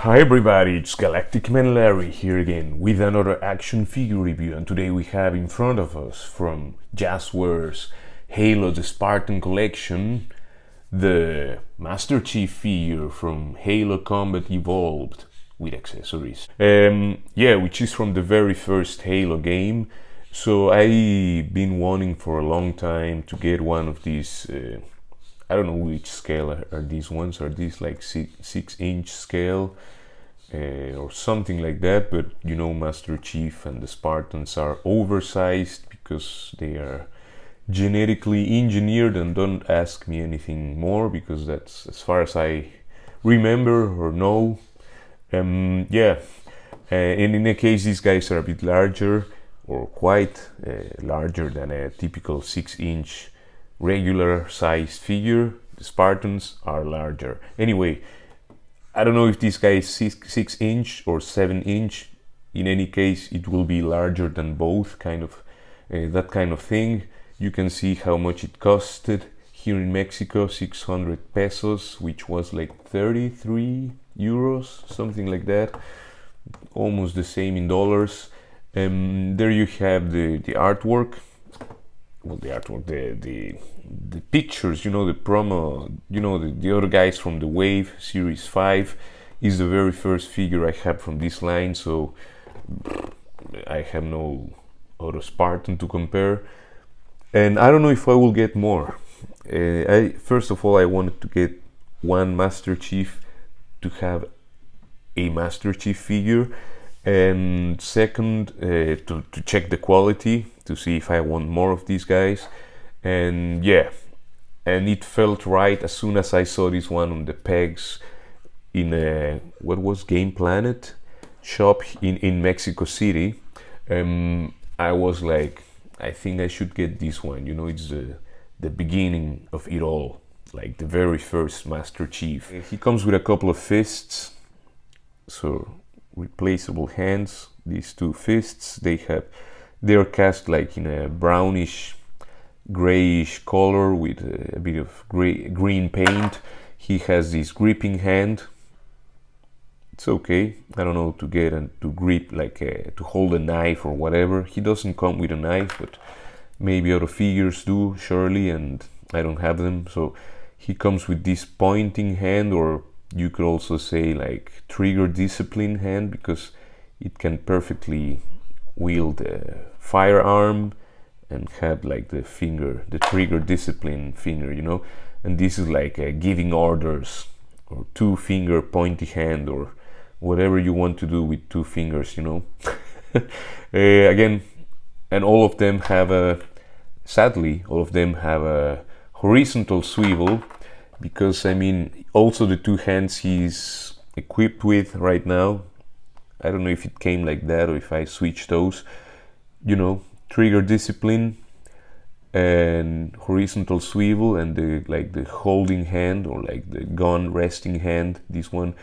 Hi everybody, it's Galactic Man Larry here again with another action figure review, and today we have in front of us from Jazwares Halo the Spartan collection the Master Chief figure from Halo Combat Evolved with accessories. Which is from the very first Halo game. So I've been wanting for a long time to get one of these. I don't know which scale are these ones. Are these like 6-inch scale or something like that? But you know, Master Chief and the Spartans are oversized because they are genetically engineered, and don't ask me anything more because that's as far as I remember or know. And in any case, these guys are a bit larger, or quite larger than a typical 6-inch regular sized figure. The Spartans are larger. Anyway, I don't know if this guy is 6-inch or 7-inch. In any case, it will be larger than both, kind of that kind of thing. You can see how much it costed here in Mexico, 600 pesos, which was like 33 euros, something like that, almost the same in dollars. There you have the artwork. Well, the pictures, you know, the promo, you know, the other guys from the Wave Series 5 is the very first figure I have from this line, so I have no other Spartan to compare. And I don't know if I will get more. First of all, I wanted to get one Master Chief to have a Master Chief figure, and second, to check the quality, to see if I want more of these guys. And yeah, and it felt right as soon as I saw this one on the pegs in a, what was, Game Planet shop in Mexico City. I was like, I think I should get this one. You know, it's the beginning of it all, like the very first Master Chief. He comes with a couple of fists, so replaceable hands. These two fists, they're cast like in a brownish grayish color with a bit of green paint. He has this gripping hand. It's okay. I don't know, to get and to grip, like to hold a knife or whatever. He doesn't come with a knife, but maybe other figures do, surely, and I don't have them. So he comes with this pointing hand, or you could also say like trigger discipline hand, because it can perfectly wield a firearm and have like the trigger discipline finger, you know. And this is like giving orders, or two-finger pointy hand, or whatever you want to do with two fingers, you know. Again, and all of them have sadly, all of them have a horizontal swivel, because I mean, also the two hands he's equipped with right now, I don't know if it came like that or if I switched those, you know, trigger discipline and horizontal swivel, and the holding hand, or like the gun resting hand, this one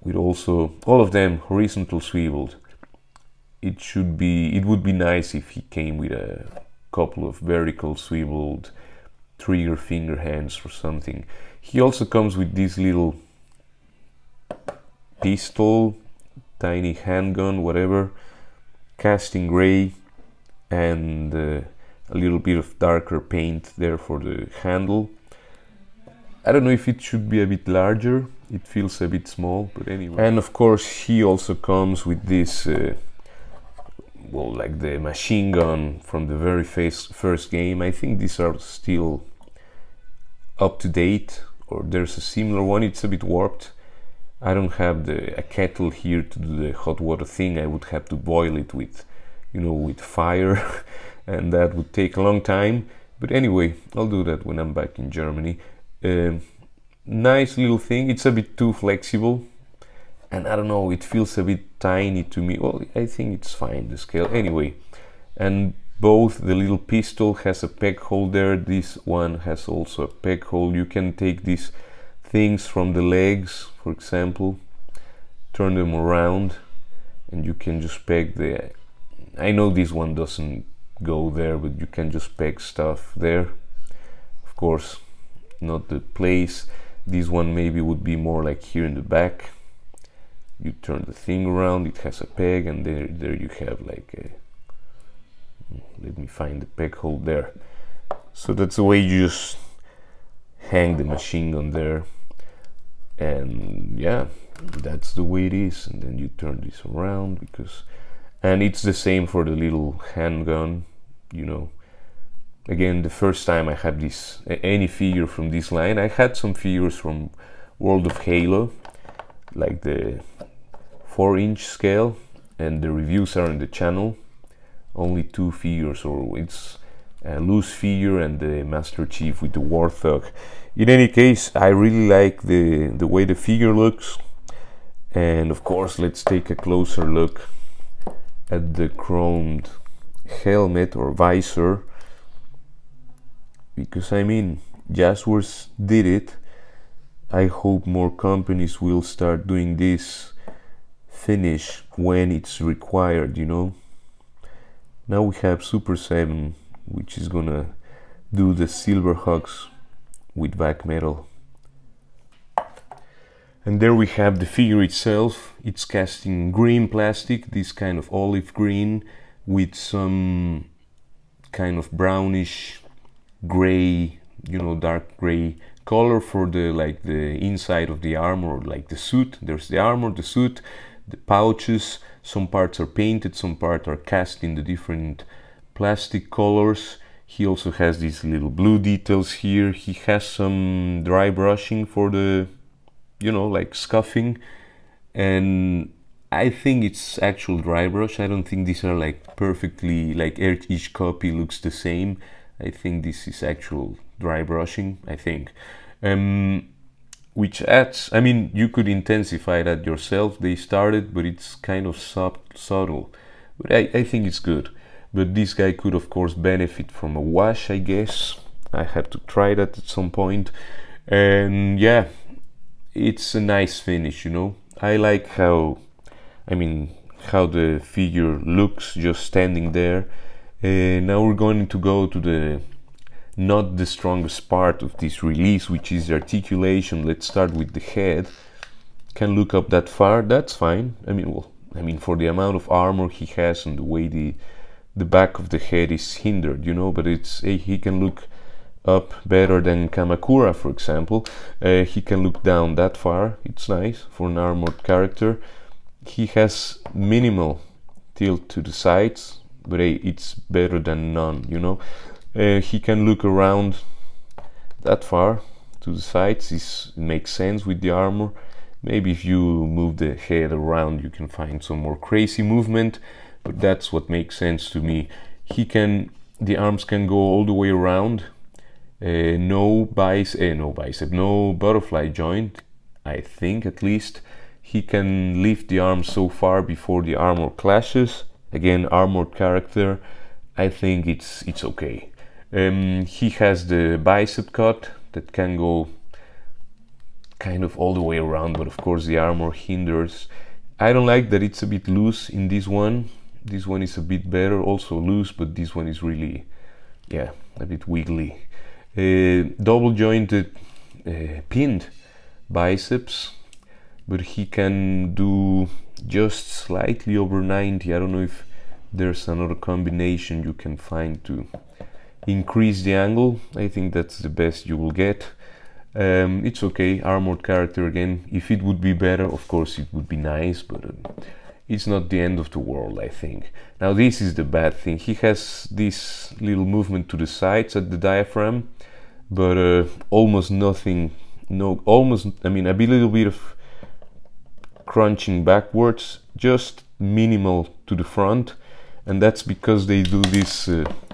with also all of them horizontal swiveled. It would be nice if he came with a couple of vertical swiveled trigger finger hands or something. He also comes with this little pistol, tiny handgun, whatever, cast in gray, and a little bit of darker paint there for the handle. I don't know if it should be a bit larger. It feels a bit small, but anyway. And of course, he also comes with this, like the machine gun from the very first game. I think these are still up to date, or there's a similar one. It's a bit warped. I don't have a kettle here to do the hot water thing. I would have to boil it with, you know, with fire, and that would take a long time. But anyway, I'll do that when I'm back in Germany. Nice little thing. It's a bit too flexible, and I don't know, it feels a bit tiny to me. Well, I think it's fine, the scale. Anyway, and both the little pistol has a peg hole there. This one has also a peg hole. You can take these things from the legs, for example, turn them around, and you can just peg I know this one doesn't go there, but you can just peg stuff there. Of course, not the place. This one maybe would be more like here in the back. you turn the thing around, it has a peg, and there you have like a, let me find the peg hole there. So that's the way you just hang the machine gun there, and yeah, that's the way it is. And then you turn this around, because, and it's the same for the little handgun, you know. Again, the first time I had this any figure from this line, I had some figures from World of Halo, like the 4-inch scale, and the reviews are on the channel. Only 2 figures, or it's a loose figure and the Master Chief with the Warthog. In any case, I really like the way the figure looks. And of course, let's take a closer look at the chromed helmet or visor, because I mean, Jazwares did it. I hope more companies will start doing this finish when it's required, you know. Now we have Super 7, which is gonna do the silver hugs with back metal. And there we have the figure itself. It's cast in green plastic, this kind of olive green with some kind of brownish gray, you know, dark gray color for the like the inside of the armor, like the suit. There's the armor, the suit, the pouches. Some parts are painted, some parts are cast in the different plastic colors. He also has these little blue details here. He has some dry brushing for the, you know, like scuffing, and I think it's actual dry brush. I don't think these are like perfectly, like each copy looks the same. I think this is actual dry brushing, I think. Which adds, I mean, you could intensify that yourself. They started, but it's kind of subtle. But I think it's good. But this guy could, of course, benefit from a wash, I guess. I have to try that at some point. And yeah, it's a nice finish, you know. I like how, I mean, how the figure looks just standing there. Now we're going to go to the not the strongest part of this release, which is the articulation. Let's start with the head. Can look up that far, that's fine. I mean, well, I mean, for the amount of armor he has and the way the back of the head is hindered, you know, but it's he can look up better than Kamakura, for example. He can look down that far. It's nice for an armored character. He has minimal tilt to the sides, but it's better than none, you know. He can look around that far to the sides. It makes sense with the armor. Maybe if you move the head around, you can find some more crazy movement, but that's what makes sense to me. The arms can go all the way around. No butterfly joint, I think, at least. He can lift the arms so far before the armor clashes. Again, armored character, I think it's okay. He has the bicep cut that can go kind of all the way around, but of course the armor hinders. I don't like that it's a bit loose in this one. This one is a bit better, also loose, but this one is really, yeah, a bit wiggly. Double jointed pinned biceps, but he can do just slightly over 90. I don't know if there's another combination you can find to increase the angle. I think that's the best you will get. It's okay, armored character again. If it would be better, of course it would be nice, but it's not the end of the world, I think. Now this is the bad thing. He has this little movement to the sides at the diaphragm, but almost nothing. I mean, a little bit of crunching backwards, just minimal to the front, and that's because they do this.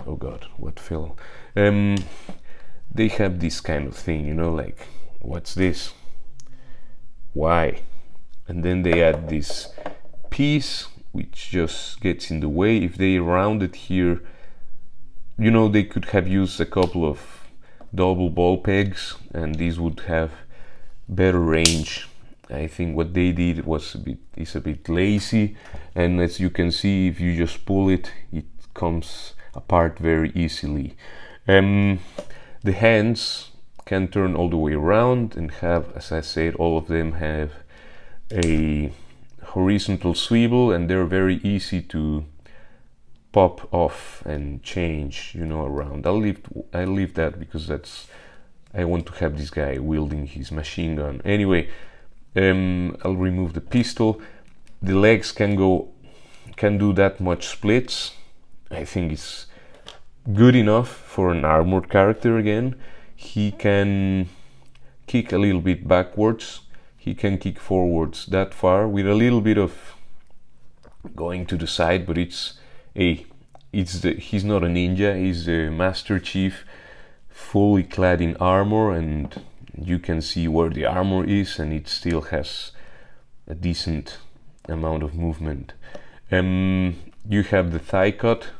Oh God, what fell? They have this kind of thing, you know, like, what's this? Why? And then they add this piece which just gets in the way. If they round it here, you know, they could have used a couple of double ball pegs and these would have better range. I think what they did was is a bit lazy, and as you can see, if you just pull it, it comes apart very easily. The hands can turn all the way around and have, as I said, all of them have a horizontal swivel, and they're very easy to pop off and change, you know, around. I'll leave that because I want to have this guy wielding his machine gun. Anyway, I'll remove the pistol. The legs can do that much splits. I think it's good enough for an armored character. Again, he can kick a little bit backwards, he can kick forwards that far with a little bit of going to the side, but he's not a ninja, he's the Master Chief, fully clad in armor, and you can see where the armor is, and it still has a decent amount of movement. You have the thigh cut,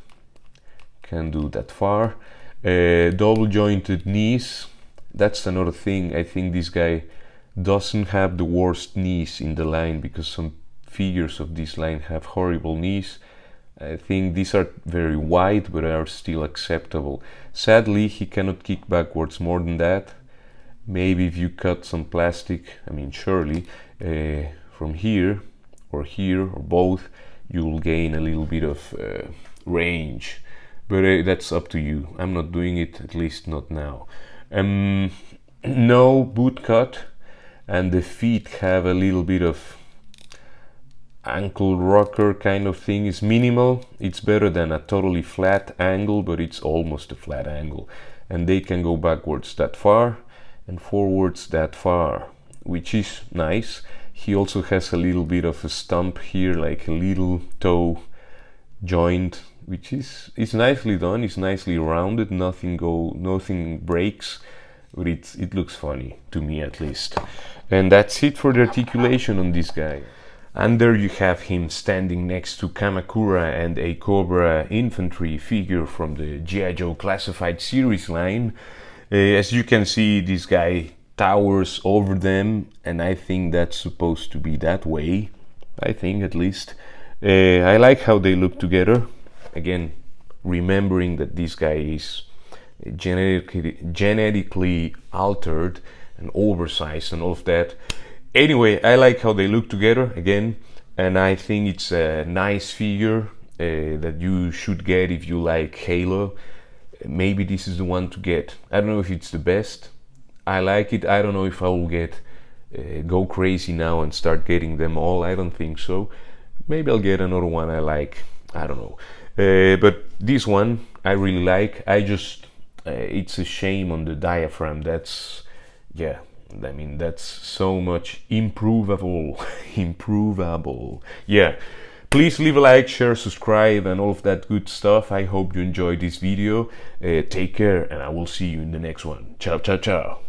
can do that far. Double jointed knees, that's another thing. I think this guy doesn't have the worst knees in the line, because some figures of this line have horrible knees. I think these are very wide, but are still acceptable. Sadly, he cannot kick backwards more than that. Maybe if you cut some plastic, I mean surely, from here or both, you will gain a little bit of range. But that's up to you. I'm not doing it, at least not now. No boot cut, and the feet have a little bit of ankle rocker kind of thing. Is minimal. It's better than a totally flat angle, but it's almost a flat angle. And they can go backwards that far and forwards that far, which is nice. He also has a little bit of a stump here, like a little toe joint, which is nicely done. It's nicely rounded, nothing breaks, but it looks funny to me, at least. And that's it for the articulation on this guy. And there you have him standing next to Kamakura and a Cobra infantry figure from the G.I. Joe Classified series line. As you can see, this guy towers over them, and I think that's supposed to be that way. I think, at least. I like how they look together. Again, remembering that this guy is genetically altered and oversized and all of that. Anyway, I like how they look together again, and I think it's a nice figure that you should get if you like Halo. Maybe this is the one to get. I don't know if it's the best. I like it. I don't know if I will go crazy now and start getting them all. I don't think so. Maybe I'll get another one I like. I don't know. But this one I really like. It's a shame on the diaphragm. That's so much improvable. Yeah, please leave a like, share, subscribe, and all of that good stuff. I hope you enjoyed this video. Take care, and I will see you in the next one. Ciao, ciao, ciao.